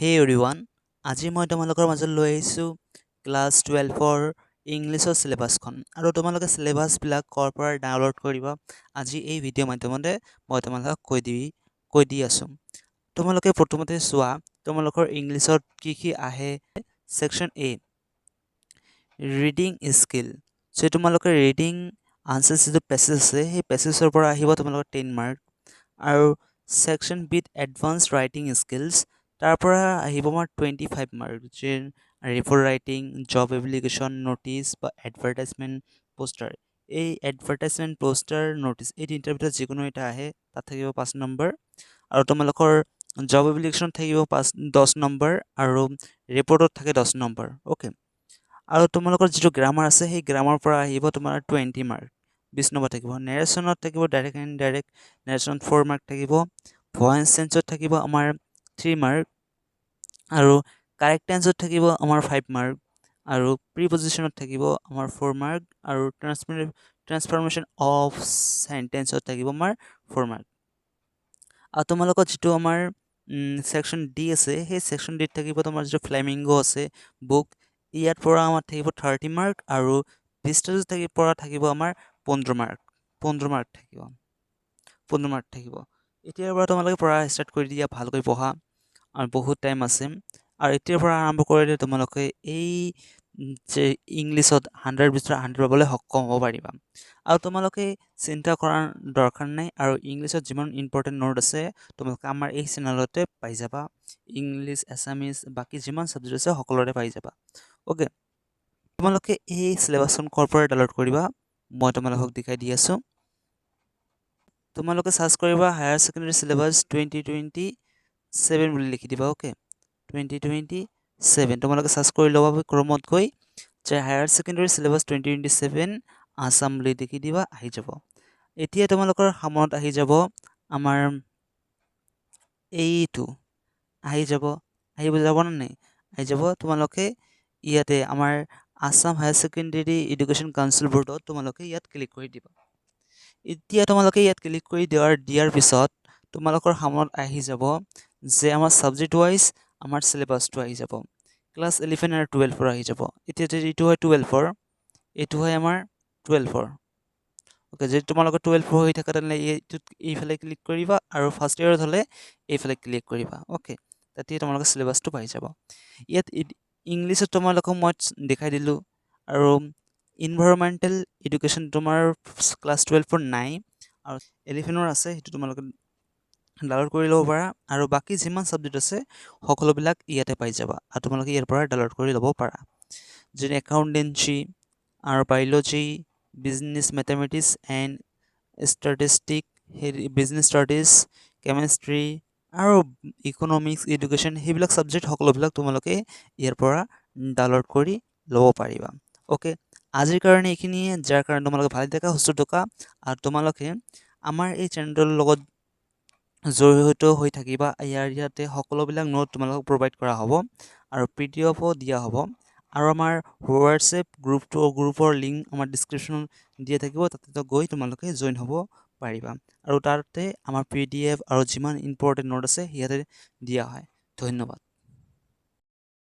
Hey everyone, আজি মই তোমালোকৰ মাজত লৈ আহিছোঁ ক্লাছ 12ৰ ইংলিছৰ চিলেবাছখন আৰু তোমালোকে চিলেবাছবিলাক ক'ৰ পৰা ডাউনলোড কৰিবা আজি এই ভিডিঅ' মাধ্যমতে মই তোমালোকক কৈ দি আছোঁ। তোমালোকে প্ৰথমতে চোৱা তোমালোকৰ ইংলিছত কি আহে। ছেকশ্যন এ ৰিডিং স্কিল। চ' তোমালোকে ৰিডিং আনচাৰ যিটো পেছেজ আছে সেই পেছেজৰ পৰা আহিব তোমালোকৰ 10 মাৰ্ক আৰু ছেকশ্যন বিত এডভান্স ৰাইটিং স্কিলছ তাৰ পৰা আহিব আমাৰ 25 মাৰ্ক যে report writing, job application, notice বা এডভাৰটাইজমেণ্ট পোষ্টাৰ। এই এডভাৰটাইজমেণ্ট পোষ্টাৰ ন'টিচ এই তিনিটাৰ ভিতৰত যিকোনো এটা আহে তাত থাকিব 5 নম্বৰ আৰু তোমালোকৰ জব এপ্লিকেশ্যন থাকিব 10 নম্বৰ আৰু ৰিপৰ্টত থাকে 10 নম্বৰ। অ'কে, আৰু তোমালোকৰ যিটো গ্ৰামাৰ আছে সেই গ্ৰামাৰ পৰা আহিব তোমাৰ 20 মাৰ্ক 20 নম্বৰ থাকিব। নেৰেশ্যনত থাকিব ডাইৰেক্ট এণ্ড ইনডাইৰেক্ট নেৰেশ্যনত 4 মাৰ্ক থাকিব। ভয়েস চেঞ্জত থাকিব আমাৰ 3 মাৰ্ক আৰু কাৰেক্ট টেন্সত থাকিব আমাৰ 5 মাৰ্ক আৰু প্ৰিপজিশ্যনত থাকিব আমাৰ 4 মাৰ্ক আৰু ট্ৰান্সফৰমেশ্যন অফ সেন্টেন্সত থাকিব আমাৰ 4 মাৰ্ক। আৰু তোমালোকৰ যিটো আমাৰ ছেকশ্যন ডি আছে সেই ছেকশ্যন ডিত থাকিব তোমাৰ যিটো ফ্লেমিংগো আছে বুক, ইয়াৰ পৰা আমাৰ থাকিব 30 মাৰ্ক আৰু ভিষ্টাছ পৰা থাকিব আমাৰ 15 মাৰ্ক থাকিব 15 মাৰ্ক থাকিব। এতিয়াৰ পৰা তোমালোকে পঢ়া ষ্টাৰ্ট কৰি দিয়া, ভালকৈ পঢ়া আৰু বহুত টাইম আছে আৰু এতিয়াৰ পৰা আৰম্ভ কৰিলে তোমালোকে এই যে ইংলিছত 100 ভিতৰত 100 পাবলৈ সক্ষম হ'ব পাৰিবা। আৰু তোমালোকে চিন্তা কৰাৰ দৰকাৰ নাই আৰু ইংলিছত যিমান ইম্পৰ্টেণ্ট নোট আছে তোমালোকে আমাৰ এই চেনেলতে পাই যাবা। ইংলিছ, এছামিজ, বাকী যিমান ছাবজেক্ট আছে সকলোতে পাই যাবা। অ'কে, তোমালোকে এই চিলেবাছখন ক'ৰ পৰা ডাউনলোড কৰিবা মই তোমালোকক দেখাই দি আছোঁ। তোমালোকে চাৰ্চ কৰিবা হায়াৰ ছেকেণ্ডেৰী চিলেবাছ 2027 বুলি লিখি দিবা। অ'কে, 2027 তোমালোকে চাৰ্চ কৰি ল'বা ক্ৰমত গৈ যে হায়াৰ ছেকেণ্ডেৰী চিলেবাছ 2027 আছাম বুলি লিখি দিবা, আহি যাব। এতিয়া তোমালোকৰ সামনত আহি যাব আমাৰ এইটো আহি যাব নে নাই? আহি যাব। তোমালোকে ইয়াতে আমাৰ Assam higher secondary education council বৰ্ডত তোমালোকে ইয়াত ক্লিক কৰি দিবা। এতিয়া তোমালোকে ইয়াত ক্লিক কৰি দিয়াৰ পিছত তোমালোকৰ সামনত আহি যাব যে আমাৰ ছাবজেক্ট ৱাইজ আমাৰ চিলেবাছটো আহি যাব। ক্লাছ 11 আৰু 12 আহি যাব। এতিয়া যদি এইটো হয় 12, এইটো হয় আমাৰ 12। অ'কে, যদি তোমালোকৰ 12 হৈ থাকে তেনেহ'লে এইটোত এইফালে ক্লিক কৰিবা আৰু ফাৰ্ষ্ট ইয়েৰত হ'লে এইফালে ক্লিক কৰিবা। অ'কে, তেতিয়া তোমালোকে চিলেবাছটো পাই যাব। ইয়াত ইংলিছত তোমালোকক মই দেখাই দিলোঁ আৰু ইনভাইৰমেণ্টেল এডুকেশ্যন তোমাৰ ক্লাছ 12 নাই আৰু 11 আছে, সেইটো তোমালোকে ডাউনলোড কৰি ল'ব পাৰা আৰু বাকী যিমান ছাবজেক্ট আছে সকলোবিলাক ইয়াতে পাই যাবা আৰু তোমালোকে ইয়াৰ পৰা ডাউনলোড কৰি ল'ব পাৰা। যেনে একাউণ্টেঞ্চি আৰু biology, business mathematics and statistic, business studies, chemistry আৰু ইকনমিক্স এডুকেশ্যন সেইবিলাক ছাবজেক্ট সকলোবিলাক তোমালোকে ইয়াৰ পৰা ডাউনলোড কৰি ল'ব পাৰিবা। অ'কে, আজিৰ কাৰণে এইখিনিয়ে, যাৰ কাৰণে তোমালোকে ভালে থাকা, সুস্থ থকা আৰু তোমালোকে আমাৰ এই চেনেলটোৰ লগত জড়িত হৈ থাকিবা। ইয়াতে সকলোবিলাক নোট তোমালোকক প্ৰভাইড কৰা হ'ব আৰু PDF দিয়া হ'ব আৰু আমাৰ হোৱাটছএপ গ্ৰুপৰ লিংক আমাৰ ডিছক্ৰিপশ্যনত দিয়া থাকিব, তাতে গৈ তোমালোকে জইন হ'ব পাৰিবা আৰু তাতে আমাৰ PDF আৰু যিমান ইম্পৰ্টেণ্ট নোট আছে ইয়াতে দিয়া হয়। ধন্যবাদ।